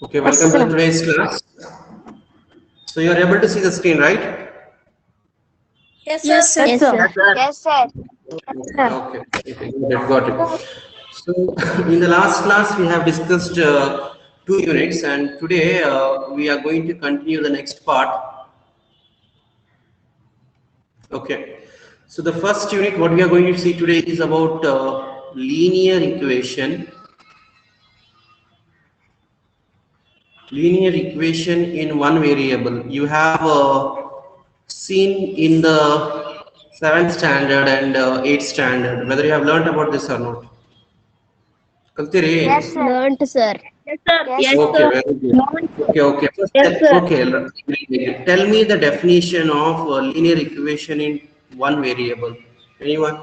Okay, welcome to today's class. So you are able to see the screen, right? Yes, sir. Yes, sir. Yes, sir. Yes, sir. Okay, okay, got it. So in the last class we have discussed 2 units, and today we are going to continue the next part. Okay, so the first unit what we are going to see today is about linear equation. Linear equation in one variable. You have seen in the 7th standard and 8th standard, whether you have learned about this or not. ಕಲ್ತಿರಿ? Yes, sir. Learned, sir. Yes, sir. Yes, Yes, sir. Okay, sir. very good. Okay. First, Yes, sir. okay, tell me the definition of linear equation in one variable. Anyone?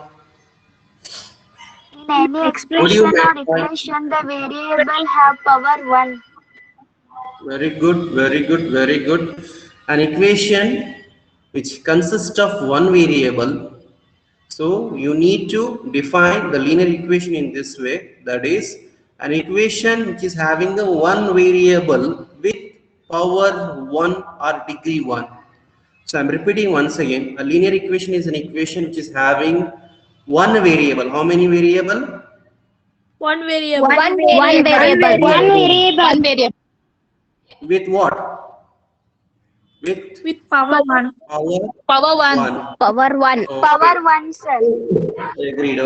In any What do you expression or mean by? equation, the variable have power 1. Very good, very good, very good. An equation which consists of one variable. So you need to define the linear equation in this way. That is an equation which is having the one variable with power 1 or degree 1. So I'm repeating once again. A linear equation is an equation which is having one variable. How many variable? One variable. One variable. One variable. With what? With With power one. power Power 1. 1. Power 1. Okay. Power 1, sir. Agreed.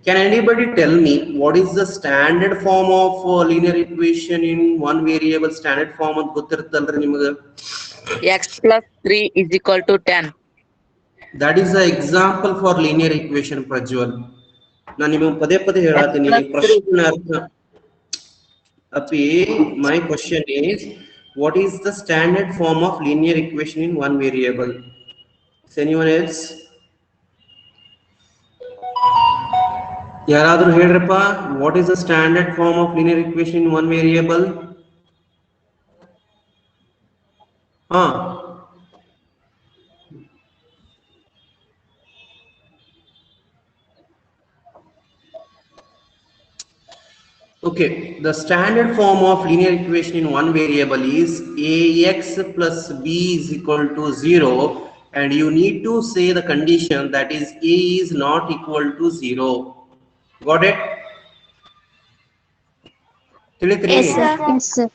Can anybody tell me what is the standard form of linear equation in one variable? Standard form ಅಂತ ಗೊತ್ತಿರುತ್ತಲ್ರಿ ನಿಮಗೆ? x plus 3 is equal to 10. That is the example for linear equation, Prajwal. ನಾನು ನಿಮಗೆ ಪದೇ ಹೇಳತ್ತೀನಿ ಪ್ರಶ್ನೆ ಅರ್ಥ. Api, my question is, what is the standard form of linear equation in one variable? Is anyone else? ಯಾರಾದರೂ ಹೇಳ್ರಪ್ಪ, what is the standard form of linear equation in one variable? Okay, the standard form of linear equation in one variable is ax plus b is equal to 0, and you need to say the condition that is a is not equal to 0. Got it? Yes, sir. Yes, sir.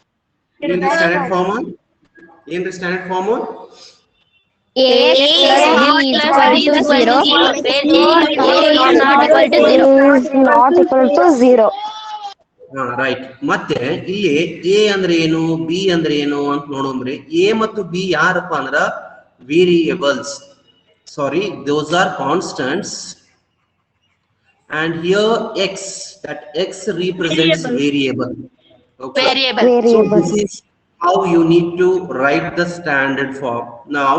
In the standard form? In the standard form? Ax plus b is equal to 0. A is not equal to 0. Is not equal to 0. Right. ಮತ್ತೆ ಇಲ್ಲಿ A ಅಂದ್ರೆ ಏನು, B ಅಂದ್ರೆ ಏನು ಅಂತ ನೋಡೋಮ್ರಿ. A ಮತ್ತು B ಯಾರಪ್ಪ ಅಂದ್ರ variables, sorry those are constants, and here x, that x represents variable. Okay. Variable. So this is how you need to write the standard form. Now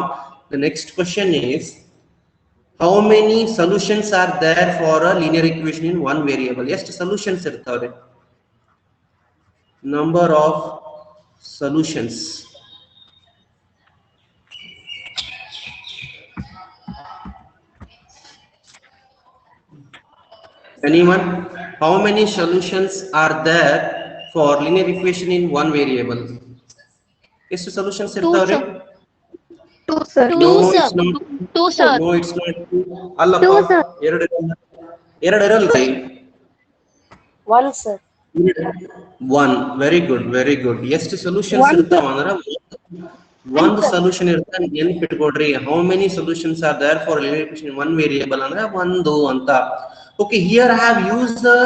the next question is, how many solutions are there for a linear equation in one variable? ಎಷ್ಟು solutions ಇರ್ತಾವ್ರಿ? Number of solutions. Anyone? How many solutions are there for linear equation in one variable? ಎಷ್ಟು solutions ಇರ್ತಾವ್ರಿ? 2, sir. No, 2, sir. it's not. 2, sir. No, it's not. ಅಲ್ಲಪ್ಪ, ಎರಡು ಇರಲ್ರಿ. 1, sir. 1. Very good. ಎಷ್ಟು solutions ಇರ್ತಾವ ಅಂದ್ರ ಒಂದು solution ಇರ್ತಾನೆ. ನೆನ್ಪಿಟ್ಕೊಡ್ರಿ, how many solutions are there for linear equation in one variable ಅಂದ್ರೆ ಒಂದು ಅಂತ. Okay, here I have used the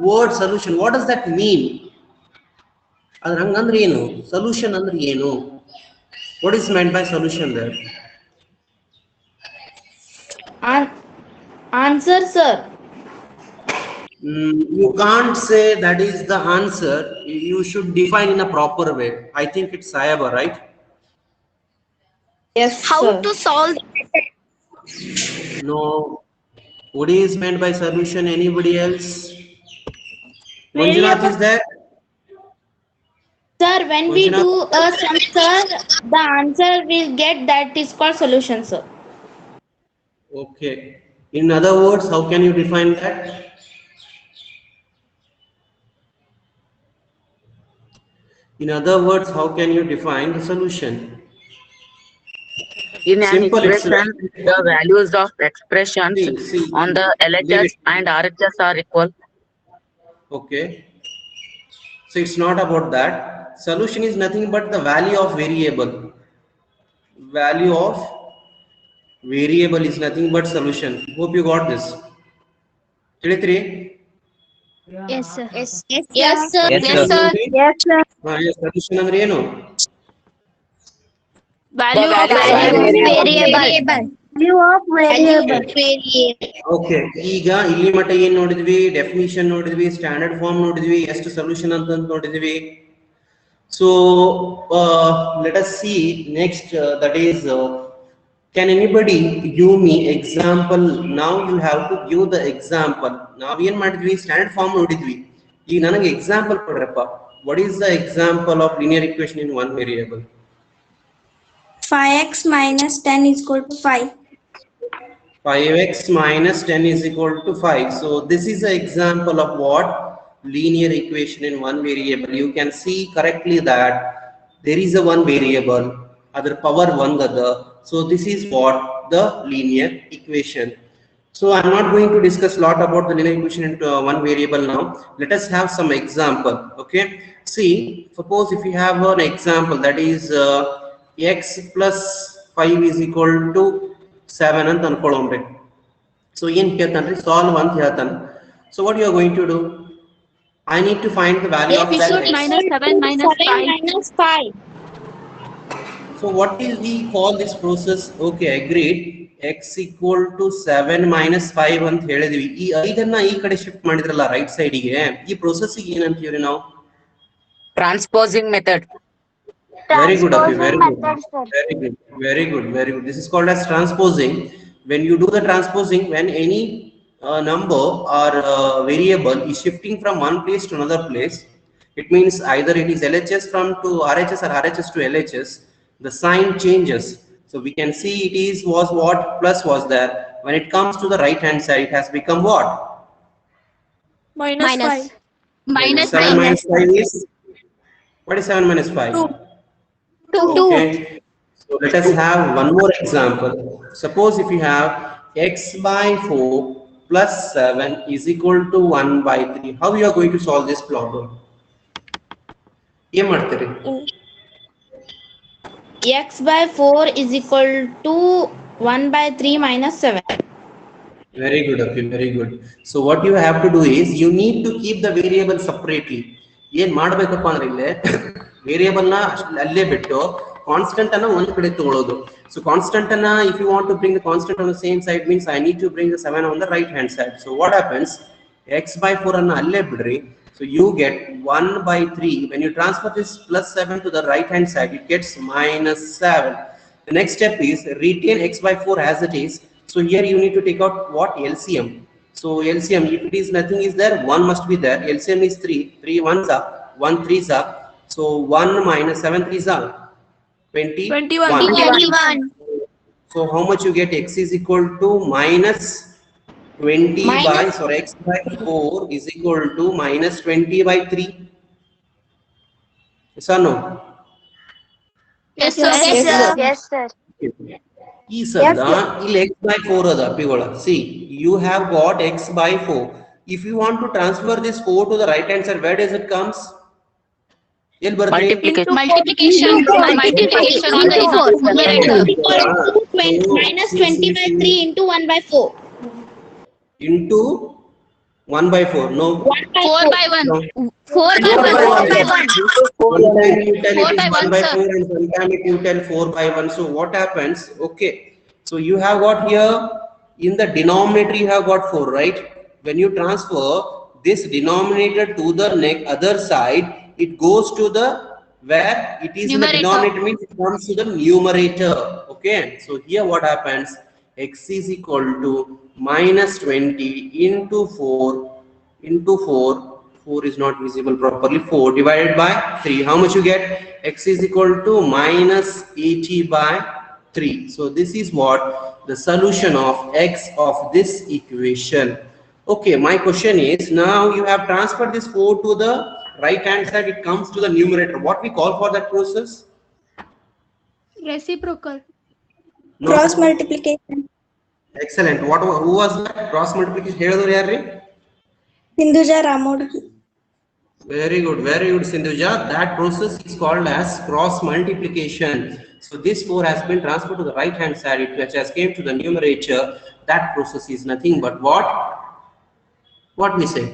word solution. What does that mean? ಅದ್ರ ಹಂಗಂದ್ರೆ ಏನು? Solution ಅಂದ್ರೆ ಏನು? What is meant by solution there? Answer, sir. You can't say that is the answer. You should define in a proper way. I think it's Sayaba, right? Yes, How sir. to solve? No. What is meant by solution? Anybody else? Manjunath is there? Sir, when we do a sum, sir, the answer we'll get, that is called solution, sir. Okay. In other words, how can you define that? In other words, how can you define the solution? In an Simple equation, expression. the values of expressions See, on the leave LHS it. and RHS are equal. Okay. So it's not about that. Solution is nothing but the value of variable. Value of variable is nothing but solution. Hope you got this. ತಿಳಿತ್ರಿ? Yes, sir. Yes, Yes, sir. Yes, Yes, sir. Yes, sir. solution ಅಂದ್ರೆ ಏನು? Value of Value of variable. Value of variable. Okay, ಈಗ ಇಲ್ಲಿ ಮಟ್ಟ ಏನ್ ನೋಡಿದ್ವಿ? Definition ನೋಡಿದ್ವಿ, standard form ನೋಡಿದ್ವಿ, ಎಷ್ಟು ಸೊಲ್ಯೂಷನ್ ಅಂತ ನೋಡಿದ್ವಿ. So let us see next, that is, can anybody give me example? Now you have to give the example. ನಾವು ಏನ್ ಮಾಡಿದ್ವಿ? ಸ್ಟ್ಯಾಂಡರ್ಡ್ ಫಾರ್ಮ್ ನೋಡಿದ್ವಿ. ಈಗ ನನಗೆ example ಕೊಡ್ರಪ್ಪ. What is the example of linear equation in one variable? 5x minus 10 is equal to 5. 5x minus 10 is equal to 5. So this is an example of what? Linear equation in one variable. You can see correctly that there is a one variable, other power one other. So this is what? The linear equation. So I'm not going to discuss a lot about the linear equation into one variable now. Let us have some example. Okay. See, suppose if you have an example, that is x plus 5 is equal to 7 ಅಂತ ಅನ್ಕೊಳ್ಳೋಣ್ರಿ. So ಏನ್ ಕೇಳ್ತಾನ್ರಿ? Solve ಅಂತ ಹೇಳ್ತಾನೆ. So what you are going to do? I need to find the value of that x. minus 7 minus 5. minus 5. So what is we call this process? Okay, agreed. X equal to 7 minus 5 ಅಂತ ಹೇಳಿದ್ವಿ. ಈ 5 ಈ ಕಡೆ shift ಮಾಡಿದ್ರಲ್ಲ right ಸೈಡಿಗೆ, ಈ process ಗೆ ಏನಂತೀವಿ ನಾವು? Transposing method. Very good, Api. Very good. Method, sir. Very good. Very good. Very good. This is called as transposing. When you do the transposing, when any number or variable is shifting from one place to another place, it means either it is LHS from to RHS or RHS to LHS, the sign changes. So we can see it is was what? Plus was there. When it comes to the right hand side, it has become what? Minus 5. Minus 7 9. minus 5 is, what is 7 minus 5? 2. Okay. So let us have one more example. Suppose if you have x by 4 plus 7 is equal to 1 by 3. How you are going to solve this problem? ಏನ್ ಮಾಡ್ತೀರಿ? X by 4 is equal to 1 by 3 minus 7. Very good, Api. Very good. So what you have to do is you need to keep the variable separately. ಏನ್ ಮಾಡ್ಬೇಕಪ್ಪ ಅಂದ್ರೆ ಇಲ್ಲೇ variable ನ ಅಲ್ಲೇ ಬಿಟ್ಟು constant ಅನ್ನ ಒಂದ್ ಕಡೆ ತಗೊಳ್ಳೋದು. So constant ಅನ್ನ, if you want to bring the constant on the same side, means I need to bring the 7 on the right hand side. So what happens? X by 4 ಅನ್ನ ಅಲ್ಲೇ ಬಿಡ್ರಿ. So you get 1 by 3. When you transfer this plus 7 to the right hand side, it gets minus 7. The next step is retain x by 4 as it is. So here you need to take out what? LCM. So LCM, if it is nothing is there, 1 must be there. LCM is 3. 3 1s are, 1 3s are. So 1 minus 7 3s are 21. So how much you get? X is equal to minus 20 by, so x by 4 is equal to minus 20 by 3. Yes or no? Yes, sir. Yes, sir. ಈ ಸದ ಇಲ್ಲಿ x by 4 ಅದ ಪಿಗೋಳ. See, you have got x by 4. If you want to transfer this 4 to the right hand side, where does it comes? ಎಲ್ಲಿ ಬರುತ್ತೆ? Multiplication on the numerator. Minus 20 by 3 into 1 by 4. Into 1 by 4. No. 4 by 1. No. 4 by 1. 4 by 1. Sometime you tell it 4 is by 1 1, by sir. 4 and sometime you tell 4 by 1. So what happens? Okay. So you have got here in the denominator you have got 4, right? When you transfer this denominator to the other side, it goes to the where it is in the Numerator. denominator, means it comes to the numerator. Okay. So here what happens? X is equal to minus 20 into 4 into 4. 4 is not visible properly. 4 divided by 3. How much you get? X is equal to minus 80 by 3. So this is what the solution of x of this equation. Okay, my question is, now you have transferred this 4 to the right hand side, it comes to the numerator. What we call for that process? Reciprocal. No. Cross multiplication. Excellent. Who was that? Cross multiplication. ಹೇಳಿದವರು ಯಾರ್ರಿ? Hinduja Ramodu. Very good, Sindhuja. That process is called as cross multiplication. So this 4 has been transferred to the right hand side, which has came to the numerator. That process is nothing but what? What we say?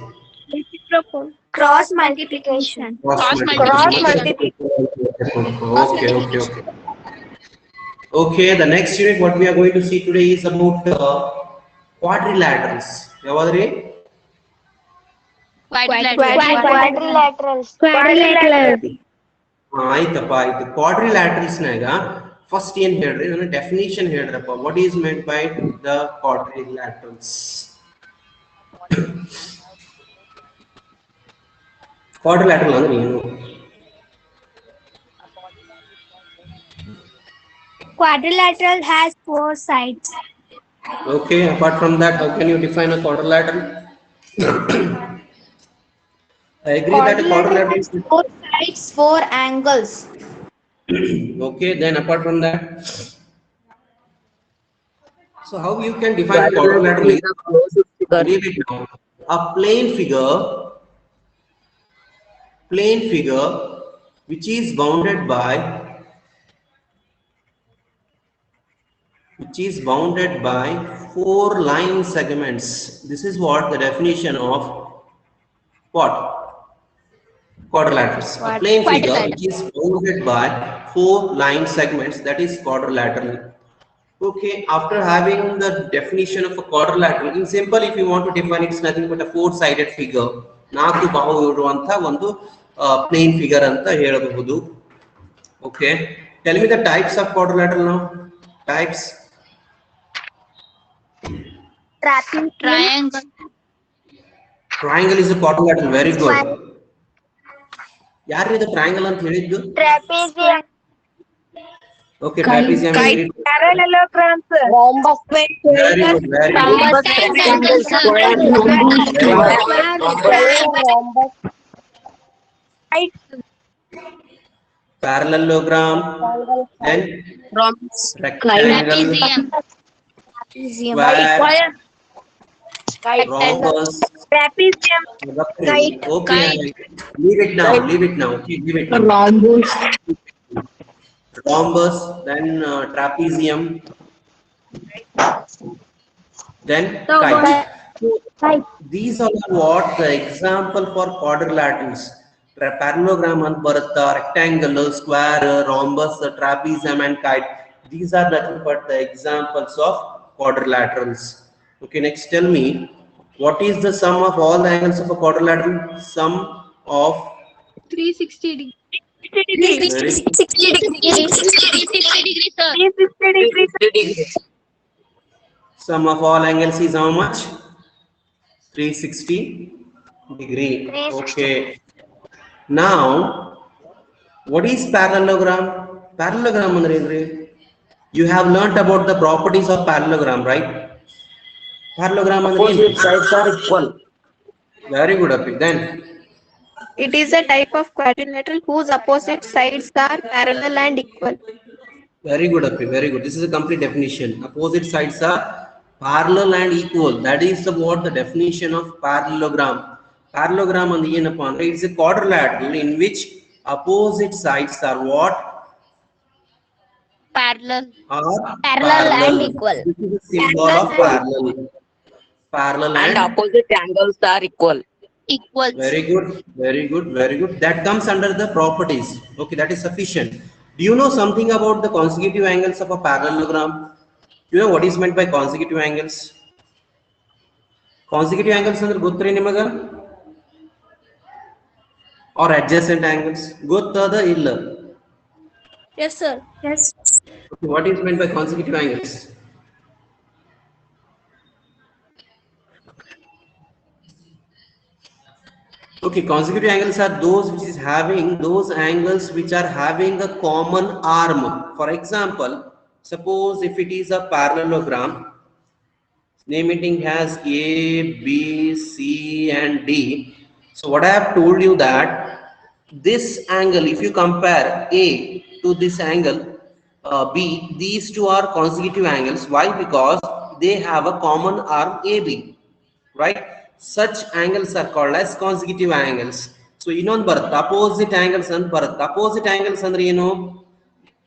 Reciprocal. Cross multiplication. Cross multiplication. Okay. Okay, the next unit what we are going to see today is about quadrilaterals. Yavadri? Quadrilateral. Quadrilaterals. ಆಯ್ತಪ್ಪ ಆಯ್ತು ಕ್ವಾಡ್ರಿಲ್ಯಾಟ್ರಲ್ಸ್ ನಾಗ first ಏನ್ ಹೇಳ್ರಿ ನನ್ನ definition ಹೇಳ್ರಪ್ಪ what is meant by the quadrilaterals quadrilateral ಅಂದ್ರೆ ಏನು Quadrilateral has 4 sides. okay apart from that how can you define a quadrilateral I agree that a quadrilateral is 4 sides, 4 angles. okay then apart from that so how you can define a quadrilateral is a closed figure. Leave it now. A plane figure which is bounded by 4 line segments. This is what the definition of what? Quadrilaterals. A plane figure which is bounded by 4 line segments, that is quadrilateral. Okay, after having the definition of a quadrilateral, in simple if you want to define, it's nothing but a 4-sided figure. ನಾಲ್ಕು ಬಾಹು ಇರುವಂತ ಒಂದು plane figure ಅಂತ ಹೇಳಬಹುದು. Okay, tell me the types of quadrilateral now. Types. Triangle. Triangle is a quadrilateral. Very good. ಯಾರು ಇದು triangle ಅಂತ ಹೇಳಿದ್ದು? Trapezium. Okay, trapezium. Parallelogram. Rhombus. Very good. Rectangle, sir. Parallelogram and rectangle, square, rhombus. Trapezium. Okay, leave it now. Okay, leave it now. Rhombus, then trapezium, then kite. These are what the example for quadrilaterals. Parallelogram and barata, rectangle, square, rhombus, trapezium and kite. These are nothing but the examples of quadrilaterals. Okay, next tell me, what is the sum of all the angles of a quadrilateral? Sum of 360 degrees. 360 degrees, sir. 360 degrees. sum of all angles is how much? 360 degree. Okay. Now, what is parallelogram? Parallelogram andre endre? You have learnt about the properties of parallelogram, right? Parallelogram andre Opposite sides are equal. very good, Api. Then It is a type of quadrilateral whose opposite sides are parallel and equal. very good, Api. Very good. This is a complete definition. Opposite sides are parallel and equal. That is what the definition of parallelogram. Parallelogram on the it's a quadrilateral in which opposite sides are what? Parallel. Are Parallel and equal. This is a symbol of parallel. Parallel And opposite angles are equal. Equals. very good, very good, very good. That comes under the properties. Okay, that is sufficient. Do you know something about the consecutive angles of a parallelogram? You know what is meant by consecutive angles? Consecutive angles ಅಂದ್ರೆ ಗೊತ್ತ್ರಿ ನಿಮಗ? Or adjacent angles? ಗೊತ್ತದ ಇಲ್ಲ? Yes, sir. Yes. Okay, what is meant by consecutive angles? Okay, consecutive angles are those angles which are having a common arm. For example, suppose if it is a parallelogram, name it has A, B, C and D. So what I have told you that this angle, if you compare A to this angle B, these two are consecutive angles. Why? Because they have a common arm AB, right? Such angles are called as consecutive angles. So ಇನ್ನೊಂದು ಬರುತ್ತೆ opposite angles ಅಂತ ಬರುತ್ತೆ. Opposite angles ಅಂದ್ರೆ ಏನು?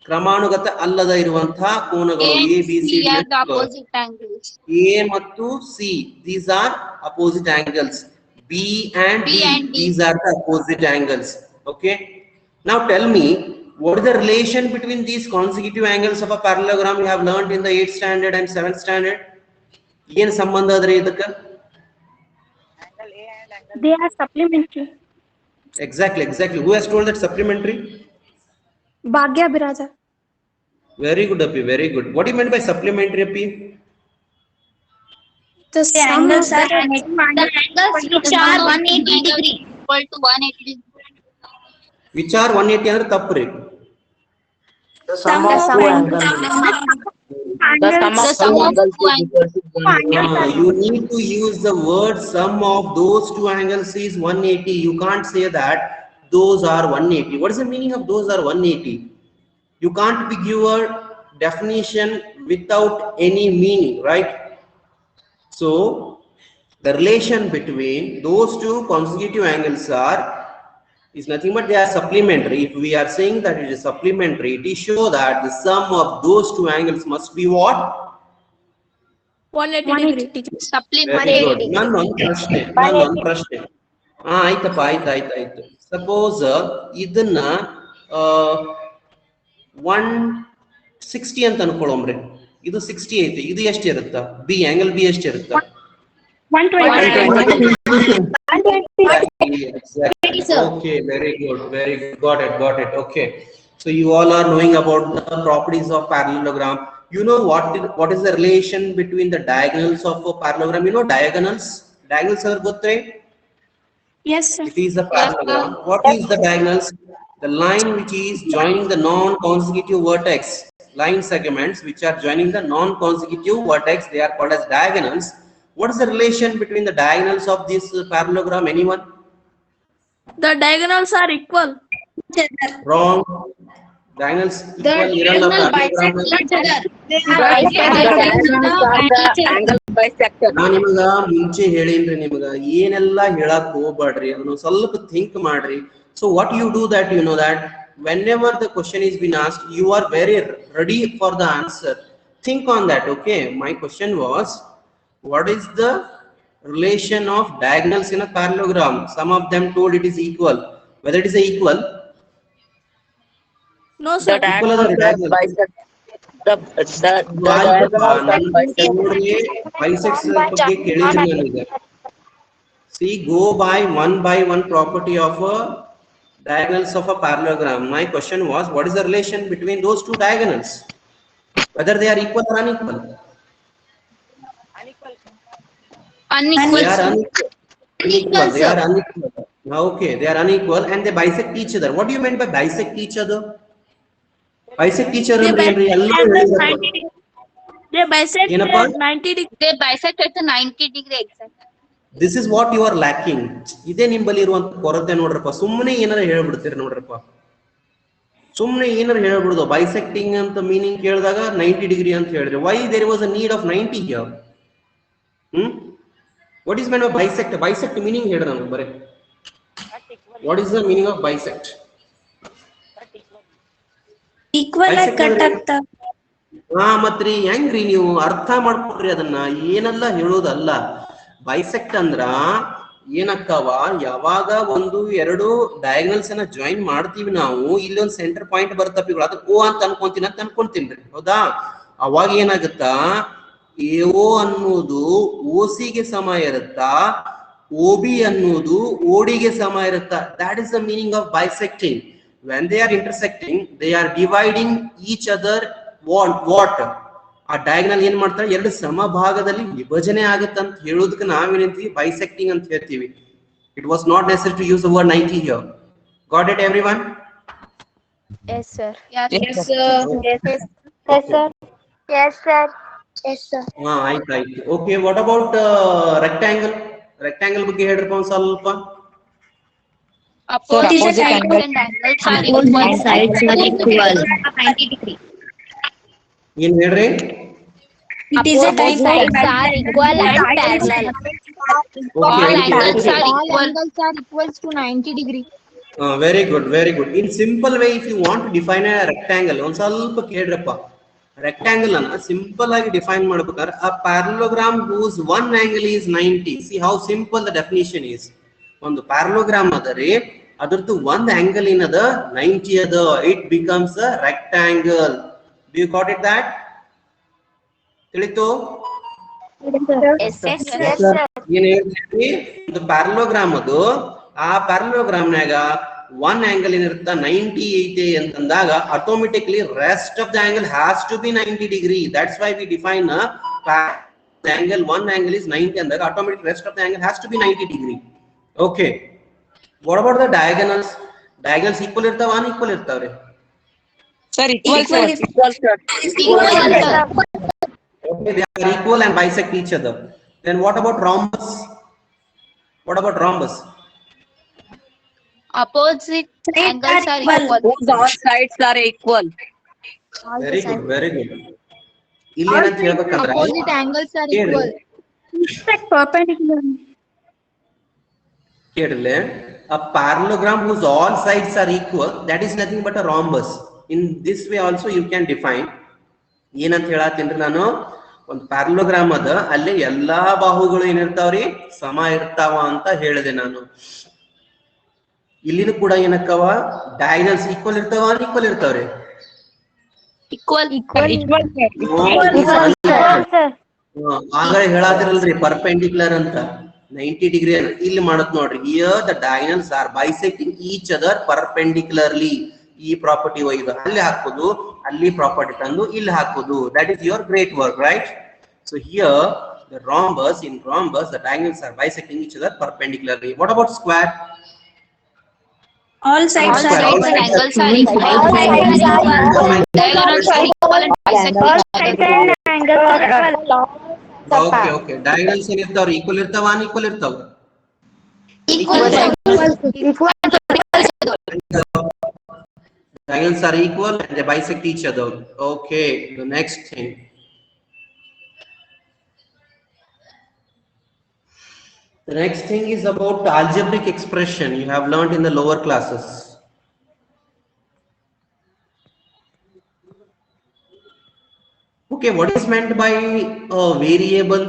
ಕ್ರಮಾನುಗತ ಅಲ್ಲದ ಇರುವಂತಹ ಕೋನಗಳು A B C are the opposite angles. A ಮತ್ತು C, these are opposite angles. B and D, these are the opposite angles. Okay, now tell me, what is the relation between these consecutive angles of a parallelogram you have learned in the 8th standard and 7th standard? ಏನು ಸಂಬಂಧ ಅದರ ಇದಕ್ಕೆ? They are supplementary. Exactly. Who has told that supplementary? Bhagya Biraja. Very good, Api. Very good. What do you mean by supplementary, Api? The angles are the angles which are 180 degree. Equal to 180 degree. Which are 180 ಅಂದ್ರೆ ತಪ್ಪು ರೀ. The sum of two angles. The sum of two angles is equal to 180. You need to use the word sum of those two angles is 180. You can't say that those are 180. What is the meaning of those are 180? You can't be give a definition without any meaning, right? So the relation between those two consecutive angles is nothing but they are supplementary. If we are saying that it is supplementary, it is show that the sum of those two angles must be what? 180 degree. Supplementary. Very good. None ಪ್ರಶ್ನೆ. ಆಯ್ತಪ್ಪ, ಆಯ್ತು. Suppose ಇದನ್ನ 160 ಅಂತ ಅನ್ಕೊಳ್ಳೋಮ್ರಿ. ಇದು 60 ಐತಿ. ಇದು ಎಷ್ಟು ಇರುತ್ತಾ? ಬಿ ಆಂಗಲ್ ಬಿ ಎಷ್ಟು ಇರುತ್ತಾ? 120. Exactly. Okay, very good. Got it. Okay. So you all are knowing about the properties of parallelogram. You know what is the relation between the diagonals of a parallelogram? You know diagonals are ಗೊತ್ತೇ? Yes, sir. It is a parallelogram. What is the diagonals? The line which is joining the non-consecutive vertex, line segments which are joining the non-consecutive vertex, they are called as diagonals. What is the relation between the diagonals of this parallelogram? Anyone? The diagonals are equal. Wrong. Diagonals equal ಇರಲ್ಲ parallelogram. Angle bisector. ನಾನು ನಿಮಗ ಮುಂಚೆ ಹೇಳಿನ್ರಿ, ನಿಮಗ ಏನೆಲ್ಲ ಹೇಳಕ್ ಹೋಗ್ಬೇಡ್ರಿ, ಅದನ್ನ ಸ್ವಲ್ಪ ಥಿಂಕ್ ಮಾಡ್ರಿ. So what you do that, you know that whenever the question is been asked, you are very ready for the answer. Think on that. Okay, my question was, what is the relation of diagonals in a parallelogram? Some of them told it is equal. Whether it is equal? No, The sir. diagonals are bisect. The diagonals are bisect. See, go by one property of a diagonals of a parallelogram. My question was, what is the relation between those two diagonals? Whether they are equal or unequal? Unequal. They are unequal. They are unequal. Okay, they are unequal and they bisect each other. What do you mean by bisect each other? Bisect each other. They bisect ಏನಪ್ಪಾ? 90 degree. They bisect at the 90 degree exact. This is what you are lacking. ಇದೇ ನಿಮ್ಮಲ್ಲಿ ಇರುವಂತ ಕೊರತೆ ನೋಡ್ರಪ್ಪ. ಸುಮ್ಮನೆ ಏನಾರ ಹೇಳ್ಬಿಡ್ತೀರಿ ನೋಡ್ರಪ್ಪ. ಸುಮ್ಮನೆ ಏನಾರ ಹೇಳ್ಬಿಡುದು. ಬೈಸೆಕ್ಟಿಂಗ್ ಅಂತ ಮೀನಿಂಗ್ ಕೇಳಿದಾಗ 90 ಡಿಗ್ರಿ ಅಂತ ಹೇಳಿದ್ರೆ, why there was a need of 90 here? What is meant by bisect? Bisect meaning ಹೇಳ್ರಿ ನನಗೆ ಬರೀ. What is the meaning of bisect? Equal ಆಗಿ ಕಟ್ ಆಗ್ತಾ. ಮತ್ರಿ ಹೆಂಗ್ರಿ ನೀವು ಅರ್ಥ ಮಾಡ್ಕೊಡ್ರಿ ಅದನ್ನ, ಏನೆಲ್ಲ ಹೇಳೋದಲ್ಲ. ಬೈಸೆಕ್ಟ್ ಅಂದ್ರ ಏನಕ್ಕವ, ಯಾವಾಗ ಒಂದು ಎರಡು ಡಯಾಗನಲ್ಸ್ ಅನ್ನ ಜಾಯಿನ್ ಮಾಡ್ತೀವಿ ನಾವು, ಇಲ್ಲಿ ಒಂದು ಸೆಂಟರ್ ಪಾಯಿಂಟ್ ಬರ್ತಪ್ಪಿಗಳು, ಅದಕ್ಕೆ ಓ ಅಂತ ಅನ್ಕೊಂತೀನಿ ಅಂತ ಅನ್ಕೊಂತೀನ್ರಿ, ಹೌದಾ? ಅವಾಗ ಏನಾಗುತ್ತಾ, ಎಒ ಅನ್ನೋದು ಓಸಿಗೆ ಸಮ ಇರುತ್ತಾ, OB ಅನ್ನೋದು ಓಡಿಗೆ ಸಮ ಇರುತ್ತಾ. That is the meaning of bisecting. When they are intersecting, they are dividing each other. What? ಆ ಡಯಾಗನಲ್ ಏನ್ ಮಾಡ್ತಾರೆ, ಎರಡು ಸಮಭಾಗದಲ್ಲಿ ವಿಭಜನೆ ಆಗುತ್ತೆ ಅಂತ ಹೇಳೋದಕ್ಕೆ ನಾವೇನಂತೀವಿ, ಬೈಸೆಕ್ಟಿಂಗ್ ಅಂತ ಹೇಳ್ತೀವಿ. It was not necessary to use the word 90 here. Got it, everyone? Yes, sir. Yes, Yes, sir. ಆಯ್ತು. Okay, what about rectangle? Rectangle ಬಗ್ಗೆ ಹೇಳ್ರಪ್ಪ ಒಂದ್ ಸ್ವಲ್ಪ. Opposite angle- and angles are Opposite equal. sides are equal. 90 degree. ಏನ್ ಹೇಳ್ರಿ? It is a Opposite type sides are equal and parallel. Okay, All okay, angles okay. are equal. angles are equals to 90 degree. Very good, very good. In simple way, if you want to define a rectangle, ಒಂದ್ ಸ್ವಲ್ಪ ಕೇಳ್ರಪ್ಪ. Rectangle ಅನ್ನ simple ಆಗಿ define ಮಾಡ್ಬೇಕಾದ್ರೆ a parallelogram whose one angle is 90. See how simple the definition is. ಒಂದು parallelogram ಅದರಿ ಅದರದ್ದು ಒಂದು angle ಏನದ 90 ಅದ, it becomes a rectangle. Do you got it that? ತಿಳಿತು? Yes, sir. ಏನ್ ಹೇಳ್ತೀವಿ? ಒಂದು ಪ್ಯಾರಲೋಗ್ರಾಮ್ ಅದು, ಆ ಪ್ಯಾರಲೋಗ್ರಾಮ್ ನಾಗ ಒನ್ ಆಂಗಲ್ ಏನಿರುತ್ತ 90 ಐತೆ ಅಂತಂದಾಗ automatically rest of the angle has to be 90 degree. That's why we define angle, one angle is 90 ಅಂದಾಗ automatic rest of the angle has to be 90 degree. Okay, what about the diagonals? Diagonals equal ಇರ್ತಾವ, unequal ಇರ್ತಾವ್ರಿ? Sir, equal, sir. Okay, they are equal and bisect each other. Then what about rhombus? What about rhombus? Opposite angles are equal. Whose all sides are equal. Very good, very good. ಇಲ್ಲಿ ಏನಂತ ಹೇಳ್ಬೇಕಂದ್ರೆ Opposite angles are equal. perpendicular. ಕೇಳಿಲ್ಲ, a parallelogram whose all sides are equal, that is nothing but a rhombus. In this way also you can define. ಏನಂತ ಹೇಳತ್ತೀನ್ರಿ ನಾನು, ಒಂದು parallelogram ಅದ, ಅಲ್ಲಿ ಎಲ್ಲಾ ಬಾಹುಗಳು ಏನಿರ್ತಾವ್ರಿ ಸಮ ಇರ್ತಾವ ಅಂತ ಹೇಳಿದೆ ನಾನು. ಇಲ್ಲಿನೂ ಕೂಡ ಏನಕ್ಕವ ಡಯಾಗನಲ್ಸ್ ಈಕ್ವಲ್ ಇರ್ತಾವ, ಅನ್ಈಕ್ವಲ್ ಇರ್ತಾವ್ರಿ? Equal. ಆಗಲೇ ಹೇಳಾತಿರಲ್ರಿ ಪರ್ಪೆಂಡಿಕ್ಯುಲರ್ ಅಂತ 90 ಡಿಗ್ರಿ. ಇಲ್ಲಿ ಮಾಡತ್ ನೋಡ್ರಿ, here the diagonals are bisecting each other perpendicularly. ಈ ಪ್ರಾಪರ್ಟಿ ಒಯ್ದು ಅಲ್ಲಿ ಹಾಕೋದು, ಅಲ್ಲಿ ಪ್ರಾಪರ್ಟಿ ತಂದು ಇಲ್ಲಿ ಹಾಕೋದು. That is your great work, right? So here the rhombus, in rhombus the diagonals are bisecting each other perpendicularly. What about square? All sides All are sides and angles are equal. Diagonals are equal and bisect each other. Okay, okay. Diagonals ಏನಿರ್ತಾವ್ರಿ equal ಇರ್ತಾವ, unequal ಇರ್ತಾವ? Diagonals are equal and they bisect each other. Okay, the next thing. The next thing is about algebraic expression you have learned in the lower classes. Okay, what is meant by a variable?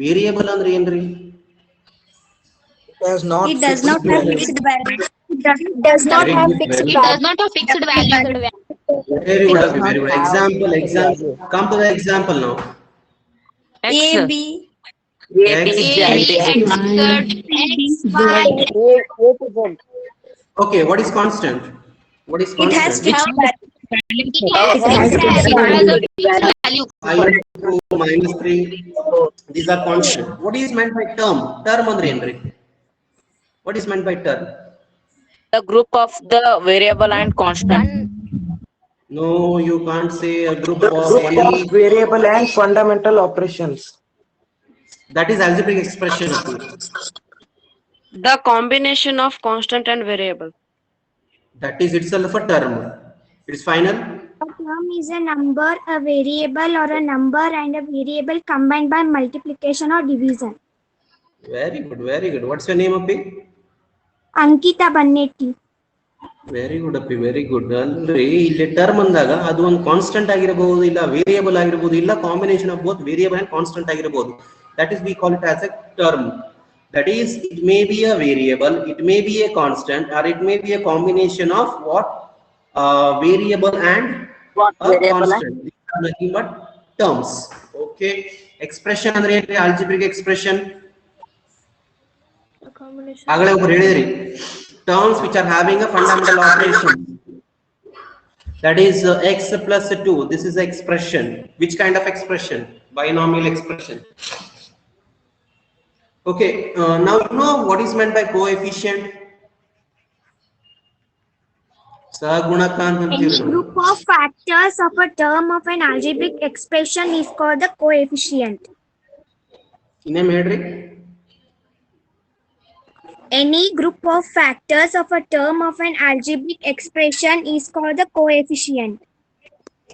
Variable ಅಂದ್ರೆ ಏನ್ರಿ? It does not have fixed value. Does not Very have good, fixed very It does not have fixed value. Very good, Abhi, very good. Example. Come to the example now. X. A, B, A, B, A, B, X, Z, Okay, what is constant? What is it has constant? fixed value. value. 5, 2, minus 3. These are constant. What is meant by term? Term ಅಂದ್ರೆ ಏನ್ರಿ? What is meant by term? The group of the variable and constant. No, you can't say a group of any. Variable and fundamental operations. That is algebraic expression. The combination of constant and variable. That is itself a term. It is final. A term is a number, a variable, or a number and a variable combined by multiplication or division. Very good, very good. What's your name, Appi? Ankita Bannetti. Very good ಅಪ್ಪಿ, very good. ಅಂದ್ರೆ ಇಲ್ಲಿ term ಅಂದಾಗ ಅದು ಒಂದು constant ಆಗಿರಬಹುದು, ಇಲ್ಲ variable ಆಗಿರಬಹುದು, ಇಲ್ಲ combination of both variable and constant ಆಗಿರಬಹುದು. That is we call it as a term. That is, it may be a variable, it may be a constant, or it may be a combination of what? Variable and constant. These are nothing but terms. Okay. Expression ಅಂದ್ರೆ ಏನ್ರಿ? algebraic expression. ಆಗಲೇ ಒಬ್ರು ಹೇಳಿದ್ರಿ, terms which are having a fundamental operation. That is x plus 2. This is expression. Which kind of expression? Binomial expression. Okay, now you know what is meant by coefficient. Any group of factors of a term of an algebraic expression is called the coefficient. ಇನ್ನೇಮ್ ಹೇಳ್ರಿ? Any group of factors of a term of an algebraic expression is called the coefficient.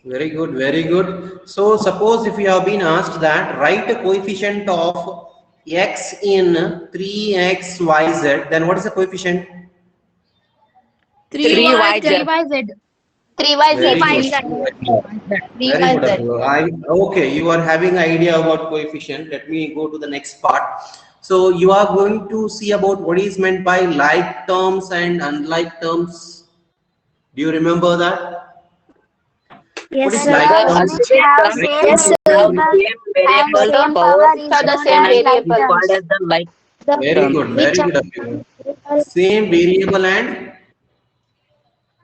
Very good, very good. So suppose if you have been asked that write a coefficient of x in 3xyz, then what is the coefficient? 3YZ. 3yz. Very good. Okay, you are having idea about coefficient. Let me go to the next part. So you are going to see about what is meant by like terms and unlike terms. Do you remember that? What is Yes, sir. like terms? Yes, sir. Variable power for the same variable called as the like Very term. good, very good. Abhimanyu. Same variable and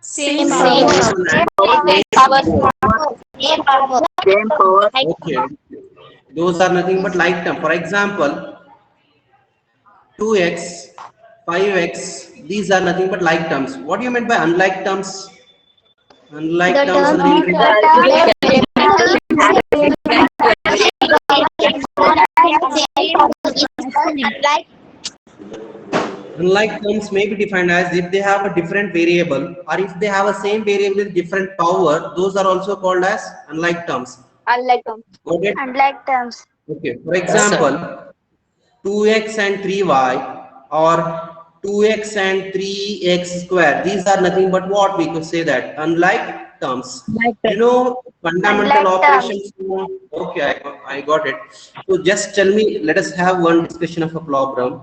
Same power. Same power. Okay, those are nothing but like term. For example, 2x, 5x, these are nothing but like terms. What do you mean by unlike terms? Unlike The terms term are unlike terms may be defined as if they have a different variable or if they have a same variable with different power, those are also called as unlike terms. unlike terms. Got it? Unlike terms. Okay, for example, 2x and 3y or 2x and 3x square, these are nothing but what we could say that unlike terms. You know fundamental Unlike operations. Okay, I got it. So just tell me, let us have one discussion of a problem.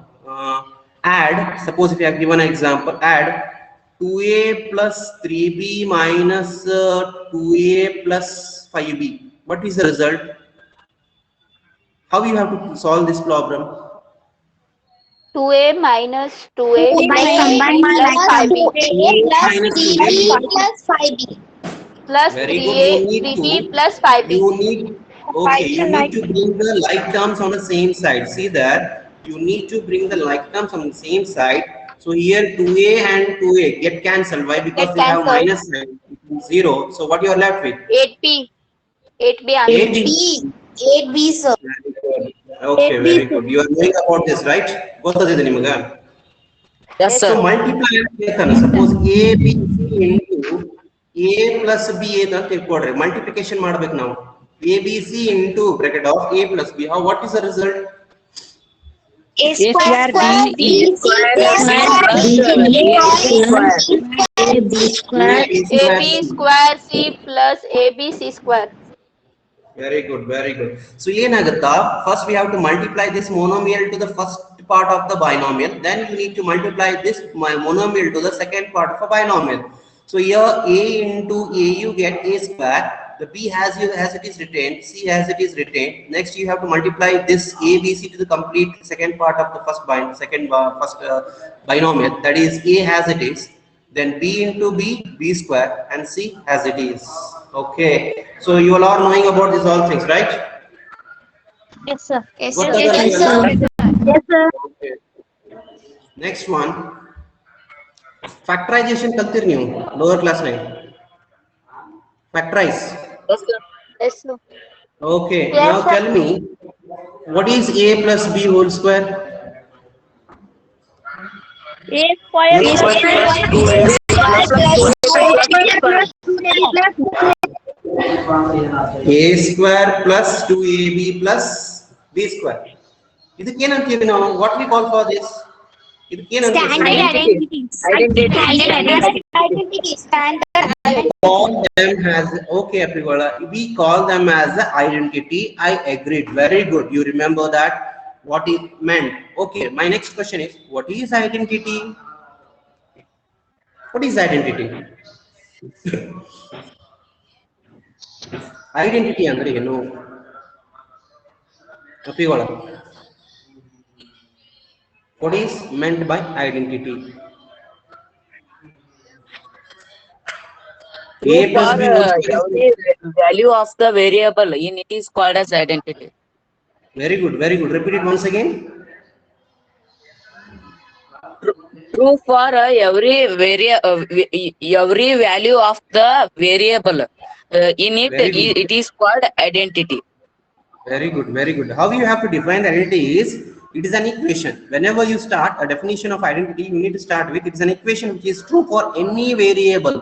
Add, suppose if you have given an example, add 2a plus 3b minus 2a plus 5b. What is the result? How you have to solve this problem? 2a minus 2a Minus plus 5b Minus 2a. plus 5b plus Very good. 3a 3b plus 5b. You need, okay, you need to bring the like terms on the same side. See that you need to bring the like terms on the same side. So here 2a and 2a get cancelled. Why? Because Get they have cancelled. minus sign, 0. So what you are left with? 8b 8b answer. 8b. 8b sir. Okay, very good. You are knowing about this, right? ಗೊತ್ತಿದೆ ನಿಮಗೆ? Yes, So sir. multiply suppose a b c into a plus b ಅಂತ ತಿಳ್ಕೊಡ್ರಿ. Multiplication ಮಾಡ್ಬೇಕು ನಾವು. a b c into bracket of a plus b. How? What is the result? A square b ab square c plus abc square. Very good, very good. So ಏನಾಗುತ್ತಾ? First we have to multiply this monomial to the first part of the binomial. Then you need to multiply this monomial to the second part of a binomial. So here a into a you get a square. The b has it is retained, c as it is retained. Next you have to multiply this a b c to the complete second part of the first binomial. That is a as it is. Then b into b square, and c as it is. Okay, so you all are knowing about these all things, right? Yes sir. Yes What sir. other Yes sir. Yes, sir. Okay. Next one, factorization kaltir ನೀವು lower class line. Factorize. Yes, sir. Yes sir. Okay, Yes, now sir. tell me, what is a plus b whole square? A square a square plus 2ab plus b square. ಇದಕ್ಕೇನಂತೀವಿ ನಾವು? What we call for this? Standard identity. Call them as, okay, Aprigola, we call them as the identity. I agreed. Very good. You remember that what it meant. Okay, my next question is, what is identity? What is identity? Identity ಅಂದ್ರೆ ಏನು? Aprigola, what is meant by identity? A plus b whole square is- Every value of the variable in it is called as identity. Very good, very good. Repeat it once again. True for every value of the variable in it, Very good. it is called identity. Very good, very good. How you have to define the identity is It is an equation. Whenever you start a definition of identity, you need to start with it is an equation which is true for any variable.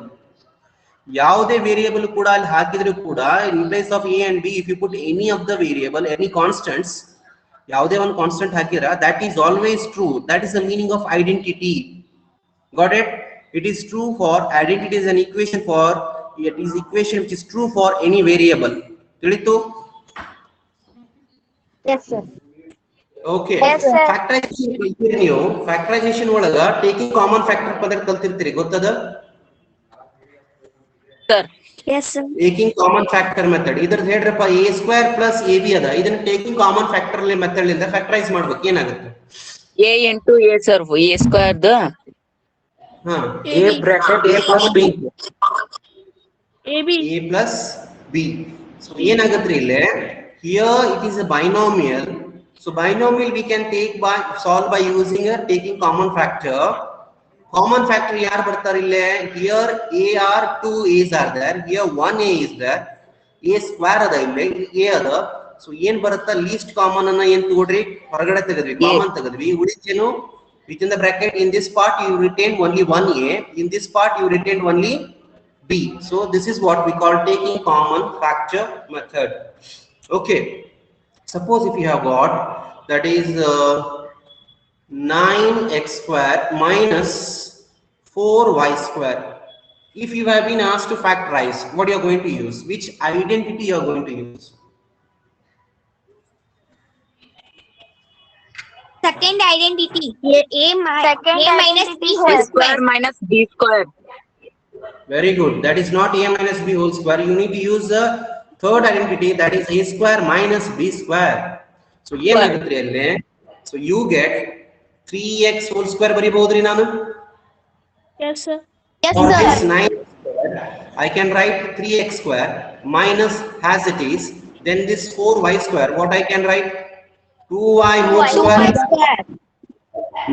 ಯಾವುದೇ variable ಕೂಡ ಅಲ್ಲಿ ಹಾಕಿದ್ರು ಕೂಡ in place of a and b, if you put any of the variable, any constants, ಯಾವುದೇ ಒಂದು constant ಹಾಕಿರ, that is always true. That is the meaning of identity. Got it? It is true for identity is an equation for, it is equation which is true for any variable. ತಿಳಿತು? Yes, sir. Okay. Yes, sir. Factorization ನೀವು factorisation ಒಳಗ taking common factor ಪದ ಕಲ್ತಿರ್ತೀರಿ, ಗೊತ್ತದ? Sir. Yes, sir. Taking common factor method. ಇದ್ರ ಹೇಳ್ರಪ್ಪ a square plus ab ಅದ, ಇದನ್ನ taking common factor method ಇಂದ factorise ಮಾಡ್ಬೇಕು, ಏನಾಗುತ್ತೆ? A into A, sir. A square the. ಹಾ, A bracket A plus B. a plus b. So ಏನಾಗುತ್ತೆ ಇಲ್ಲಿ? Here it is a binomial. So binomial we can solve by using a taking common factor. Common factor yaar bartar ille? Here a are 2 a's are there. Here 1 a is there. A square ada ille, a ada. So yen barata least common anna yen togodri, horagade tegadvi, common tegadvi. Udicenu within the bracket, in this part you retain only 1 a, in this part you retain only b. So this is what we call taking common factor method. Okay. Suppose if you have got, that is 9x square minus 4y square. If you have been asked to factorize, what you are going to use? Which identity you are going to use? Second identity. A minus b A whole square square. minus B square. Very good. That is not a minus b whole square. You need to use the third identity, that is a square minus b square. So so you get 3x whole square bariಬಹುದ್ರಿ ನಾನು? Yes, sir. Yes, For sir. this 9 square, I can write 3x square minus as it is, then this 4y square, what I can write? 2y whole square.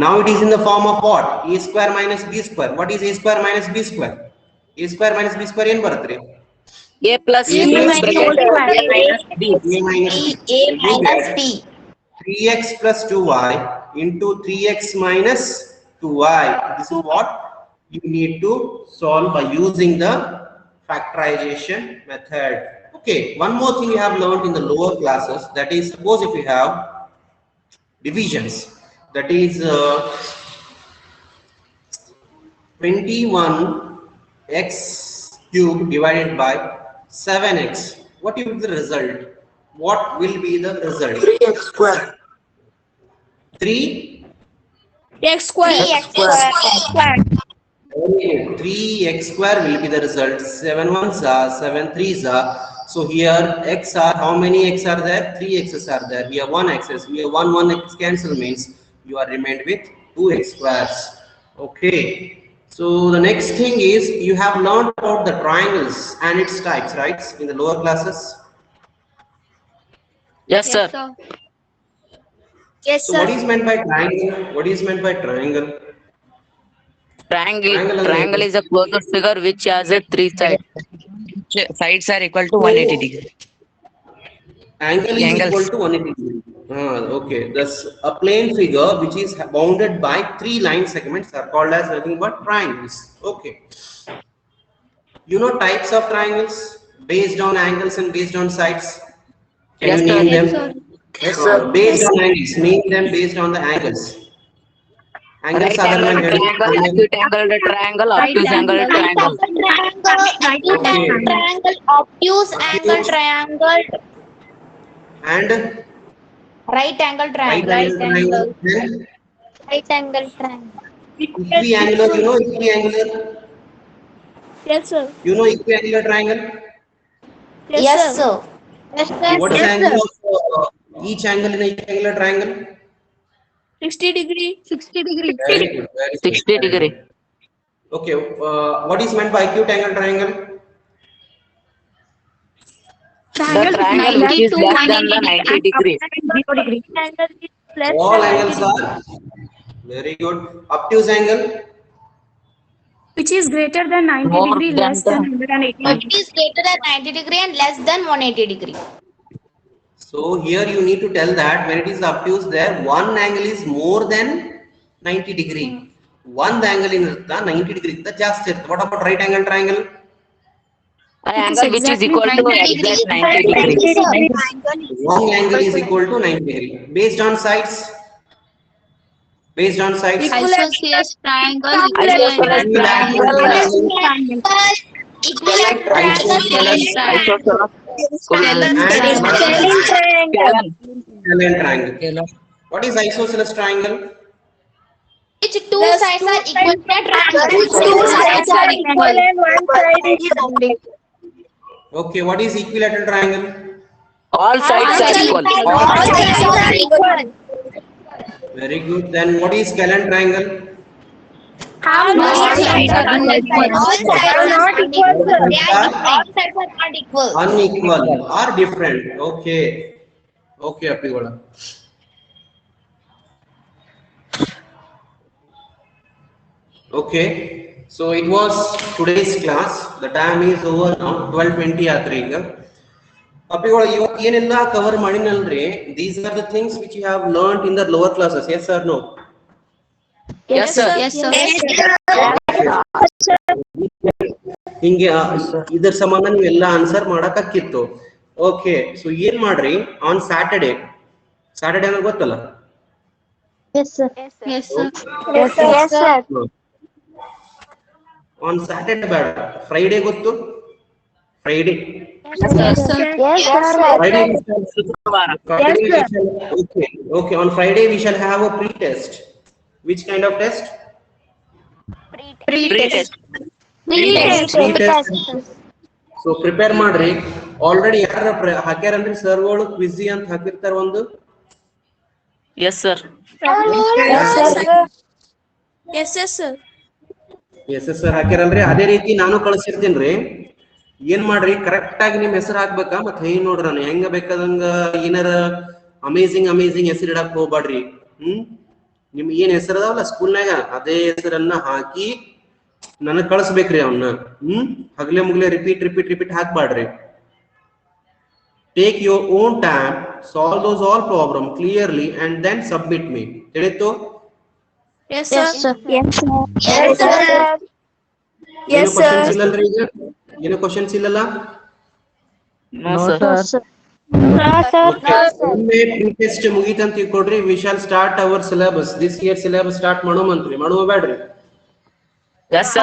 Now it is in the form of what? A square minus b square. What is a square minus b square? A square minus b square ಏನು ಬರುತ್ತೆ? A plus A B plus bracket B. minus B. A minus b. 3x plus 2y into 3x minus 2y. This is what you need to solve by using the factorization method. Okay, one more thing you have learned in the lower classes, that is, suppose if you have divisions, that is 21x cube divided by 7x. What will be the result? What will be the result? 3x square. 3x square. 3x square will be the result. 7 1s are, 7 3s are. So here x are, how many x are there? 3 x's are there. Here 1 x is. Here 1 x cancel means you are remained with 2x squares. Okay. So the next thing is, you have learned about the triangles and its types, right? In the lower classes. Yes, sir. Yes, So sir. what is meant by triangle? What is meant by triangle? Triangle is a closed figure which has a 3 sides. Sides are equal to 180 degree. Angle is equal to 180 degree. Okay. Thus, a plane figure which is bounded by 3 line segments are called as nothing but triangles. Okay. You know types of triangles based on angles and based on sides. Can Yes, you sir. name them? Yes, sir. Based on angles. Name them based on the angles. Angles Right are angle triangle, acute angle triangle, obtuse angle triangle. Triangle, obtuse angle triangle, and right angle triangle. Right angle triangle. equiangular. You know equiangular. Yes, sir. You know equiangular triangle. Yes, sir. What is the angle of each angle in a equiangular triangle? 60 degree. Very good. 60 degree. Okay. What is meant by acute angle triangle? The triangle which is less than the 90 degree. All angles are very good. Obtuse angle. Which is greater than 90 More degree, than less than 180 It is greater than 90 degree and less than 180 degree. So So here you need to tell that when it is obtuse there, one angle is more than 90 degree. One angle in the 90 degree. Just what about right angle triangle? An angle which is equal to exact 90 degrees. One angle is equal to 90 degree. Based on sides. Based on sides. Isosceles triangle. Isosceles triangle. Scalene triangle. What is isosceles triangle? Which two sides are equal? Two sides are equal and one side is rounded. Okay, what is equilateral triangle? All sides are equal. All sides are equal. Very good. Then what is scalene triangle? All sides are not equal. All sides are not equal. Unequal or different. Okay. Okay, Appigoda. Okay. So it was today's class. The time is over now. 12:20 ಆತ್ರೀಗ. Appigoda, ಇವತ್ತು ಏನೆಲ್ಲ cover ಮಾಡಿನಲ್ರಿ, these are the things which you have learned in the lower classes. Yes or no? Yes, sir. Yes, sir. ಹಿಂಗೆ ಇದರ ಸಂಬಂಧ ನೀವೆಲ್ಲ answer ಮಾಡಕ್ಕಿತ್ತು. Okay, so ಏನ್ ಮಾಡ್ರಿ, on Saturday ಅಂದ್ರೆ ಗೊತ್ತಲ್ಲ? Yes, sir. Yes, sir. Yes, sir. On Saturday ಬೇಡ, Friday ಗೊತ್ತು? Friday Yes, sir. Friday okay, on Friday we shall have a pre-test. Which kind of test? Pre-test. Pre-test. So prepare ಮಾಡ್ರಿ. Already ಯಾರು ಹಾಕ್ಯಾರಂದ್ರೆ ಸರ್ಗಳು ಕ್ವಿಜಿ ಅಂತ ಹಾಕಿರ್ತಾರ ಒಂದು. Yes, sir. Yes, sir ಹಾಕ್ಯಾರಲ್ರಿ. ಅದೇ ರೀತಿ ನಾನು ಕಳಿಸಿರ್ತೀನಿ. ಏನ್ ಮಾಡ್ರಿ, ಕರೆಕ್ಟ್ ಆಗಿ ನಿಮ್ ಹೆಸರು ಹಾಕ್ಬೇಕಾ, ಮತ್ತೆ ಹೈ ನೋಡ್ರಿ, ನಾನು ಹೆಂಗ ಬೇಕಾದಂಗ ಏನಾರ ಅಮೇಜಿಂಗ್ ಹೆಸರು ಇಡಕ್ ಹೋಗ್ಬೇಡ್ರಿ. ನಿಮ್ ಏನ್ ಹೆಸರು ಅದಾವಲ್ಲ ಸ್ಕೂಲ್ನಾಗ ಅದೇ ಹೆಸರನ್ನ ಹಾಕಿ ನನಗ್ ಕಳಿಸ್ಬೇಕ್ರಿ ಅವನ್ನ. ಹಗ್ಲೆ ಮುಗ್ಲೆ ರಿಪೀಟ್ ಹಾಕ್ಬಾಡ್ರಿ. Take your own time, solve those all problem clearly and then submit me. ತಿಳಿತು? Yes, sir. ಏನು ಕ್ವಶನ್ಸ್ ಇಲ್ಲಲ್ರಿ ಈಗ? ಏನು ಕ್ವಶನ್ಸ್ ಇಲ್ಲಲ್ಲ? No, sir. ಒಮ್ಮೆ ಪ್ರೀಟೆಸ್ಟ್ ಮುಗಿತಂತ ತಿಳ್ಕೊಡ್ರಿ. We shall start our syllabus. This year syllabus start ಮಾಡೋಮಂತ್ರಿ, ಬೇಡ್ರಿ? Yes, sir.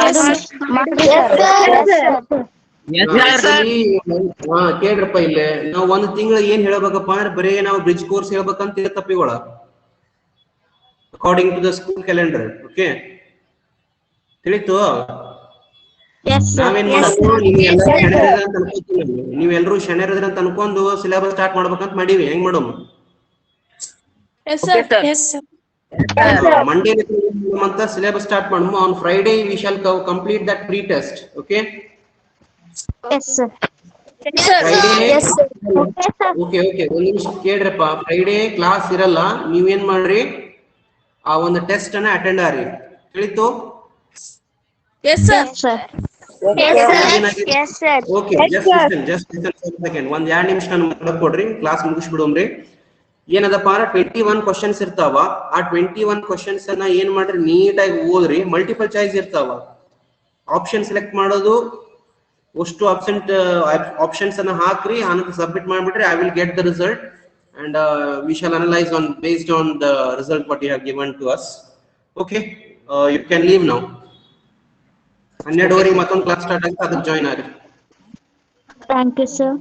ಕೇಳ್ರಪ್ಪ, ಇಲ್ಲೇ ನಾವು ಒಂದ್ ತಿಂಗಳ ಏನ್ ಹೇಳ್ಬೇಕಪ್ಪ ಅಂದ್ರೆ ಬರೀ ನಾವು ಬ್ರಿಡ್ಜ್ ಕೋರ್ಸ್ ಹೇಳ್ಬೇಕಂತ ತಪ್ಪಿಗಳ according to the school calendar. Okay, ತಿಳಿತು? ನಾವೇನ್ ಮಾಡೋದು, ನೀವೆಲ್ಲರೂ ಶನಿಯರಿದ್ರ ಅಂತ ಅನ್ಕೊಂಡು ಸಿಲೆಬಸ್ ಸ್ಟಾರ್ಟ್ ಮಾಡ್ಬೇಕಂತ ಮಾಡೀವಿ. ಹೆಂಗ್ ಮಾಡೋದು? ಮಂಡೇ ಅಂತ ಸಿಲೆಬಸ್ ಸ್ಟಾರ್ಟ್ ಮಾಡಮ್ಮ. On Friday we shall complete that pre test. Okay? Okay, ಒಂದ್ ನಿಮಿಷ ಕೇಳ್ರಪ್ಪ. ಫ್ರೈಡೇ ಕ್ಲಾಸ್ ಇರಲ್ಲ, ನೀವೇನ್ ಮಾಡ್ರಿ, ಆ ಒಂದು ಟೆಸ್ಟ್ ಅನ್ನ ಅಟೆಂಡ್ ಆಗ್ರಿ. ತಿಳಿತು? ಓಕೆ, ಜಸ್ಟ್ ಸೆಕೆಂಡ್, ಒಂದ್ 2 ನಿಮಿಷ ನಾನು ಮಾಡಕ್ ಕೊಡ್ರಿ, ಕ್ಲಾಸ್ ಮುಗಿಸ್ಬಿಡೋಮ್ರಿ. ಏನದಪ್ಪ ಅಂದ್ರೆ 21 ಕ್ವಶನ್ಸ್ ಇರ್ತಾವ. ಆ 21 ಕ್ವಶನ್ಸ್ ಅನ್ನ ಏನ್ ಮಾಡ್ರಿ, ನೀಟಾಗಿ ಓದ್ರಿ. ಮಲ್ಟಿಪಲ್ ಚಾಯ್ಸ್ ಇರ್ತಾವ. ಆಪ್ಷನ್ ಸೆಲೆಕ್ಟ್ ಮಾಡೋದು, ಅಷ್ಟು ಆಪ್ಷನ್ಸ್ ಅನ್ನ ಹಾಕ್ರಿ, ಆನಂತರ ಸಬ್ಮಿಟ್ ಮಾಡ್ಬಿಟ್ರಿ. I will get the result and we shall analyze based on the result what you have given to us. Okay, you can leave now. 12 ಮತ್ತೊಂದು ಕ್ಲಾಸ್ ಸ್ಟಾರ್ಟ್ ಆಗುತ್ತೆ, ಅದಕ್ಕೆ ಜಾಯಿನ್ ಆಗಿ. Thank you, sir.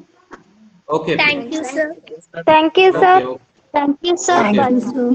Okay. Thank you, sir. Thank you, sir. Okay. Thank you, sir. Okay. Thank you.